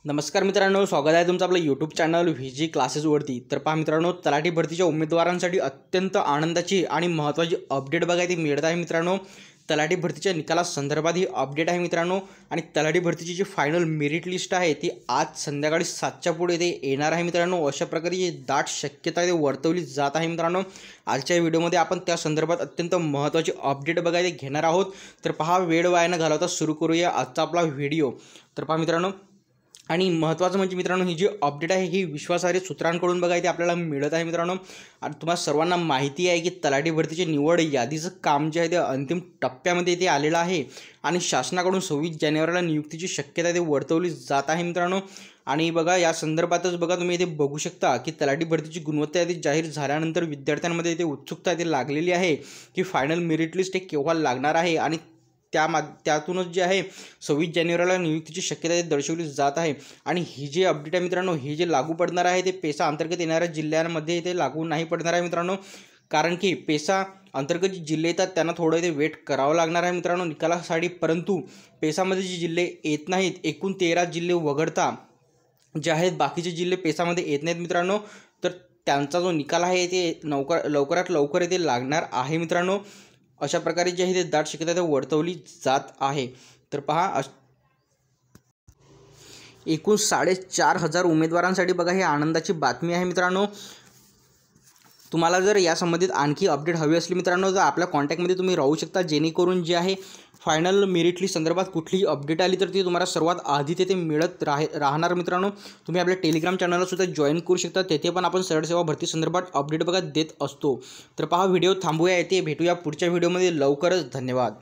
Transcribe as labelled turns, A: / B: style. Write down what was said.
A: नमस्कार मित्रांनो, स्वागत आहे तुमचं आपलं यूट्यूब चॅनल व्हीजी क्लासेसवरती। तर पहा मित्रांनो, तलाठी भरतीच्या उमेदवारांसाठी अत्यंत आनंदाची आणि महत्त्वाची अपडेट बघा ती मिळत आहे मित्रांनो। तलाठी भरतीच्या निकालासंदर्भात ही अपडेट आहे मित्रांनो। आणि तलाठी भरतीची जी फायनल मेरिट लिस्ट आहे ती आज संध्याकाळी 7च्या पुढे ते येणार आहे मित्रांनो। अशा प्रकारे जी दाट शक्यता आहे वर्तवली जात आहे मित्रांनो। आजच्या व्हिडिओमध्ये आपण त्या संदर्भात अत्यंत महत्त्वाची अपडेट बघायला घेणार आहोत। तर पहा, वेळ वाया न घालवता सुरू करूया आजचा आपला व्हिडिओ। तर पहा मित्रांनो, आणि महत्त्वाचं म्हणजे मित्रांनो, ही जी अपडेट आहे ही विश्वासार्ह सूत्रांकडून बघा इथे आपल्याला मिळत आहे मित्रांनो। आणि तुम्हाला सर्वांना माहिती आहे की तलाठी भरतीची निवड यादीचं काम जे आहे ते अंतिम टप्प्यामध्ये इथे आलेलं आहे आणि शासनाकडून 26 जानेवारीला नियुक्तीची शक्यता ते वर्तवली जात आहे मित्रांनो। आणि बघा, या संदर्भातच बघा तुम्ही इथे बघू शकता की तलाठी भरतीची गुणवत्ता यादी जाहीर झाल्यानंतर विद्यार्थ्यांमध्ये इथे उत्सुकता इथे लागलेली आहे की फायनल मेरिट लिस्ट हे केव्हा लागणार आहे। आणि त्यातूनच जे आहे 26 जानेवारीला नियुक्तीची शक्यता दर्शवली जात आहे। आणि ही जी अपडेट आहे मित्रांनो, ही जे लागू पडणार आहे ते पेसा अंतर्गत येणाऱ्या जिल्ह्यांमध्ये ते लागू नाही पडणार आहे मित्रांनो। कारण की पेसा अंतर्गत जे जिल्हे येतात त्यांना थोडं इथे वेट करावं लागणार आहे मित्रांनो निकालासाठी। परंतु पेसामध्ये जे जिल्हे येत नाहीत, एकूण 13 जिल्हे वगळता जे आहेत बाकीचे जिल्हे पेसामध्ये येत नाहीत मित्रांनो, तर त्यांचा जो निकाल आहे ते लवकरात लवकर इथे लागणार आहे मित्रांनो। अशा प्रकारे जी आहे ते दाट शक्यता वर्तवली जात आहे। तर पहा, एकूण 4,500 उमेदवारांसाठी बघा ही आनंदाची बातमी आहे मित्रांनो। तुम्हाला जर या संबंधित आणखी अपडेट हवी असली मित्रांनो तर आपल्या कॉन्टॅक्टमध्ये तुम्ही राहू शकता, जेणेकरून जे आहे फायनल मेरिट लिस्ट संदर्भात कुठलीही अपडेट आली तर ती तुम्हाला सर्वात आधी तेथे मिळत राहणार मित्रांनो। तुम्ही आपल्या टेलिग्राम चॅनलला सुद्धा जॉईन करू शकता, तेथे पण आपण सरळ सेवा भरती संदर्भात अपडेट बघा देत असतो। तर पहा, व्हिडिओ थांबूया, येथे भेटूया पुढच्या व्हिडिओमध्ये लवकरच। धन्यवाद।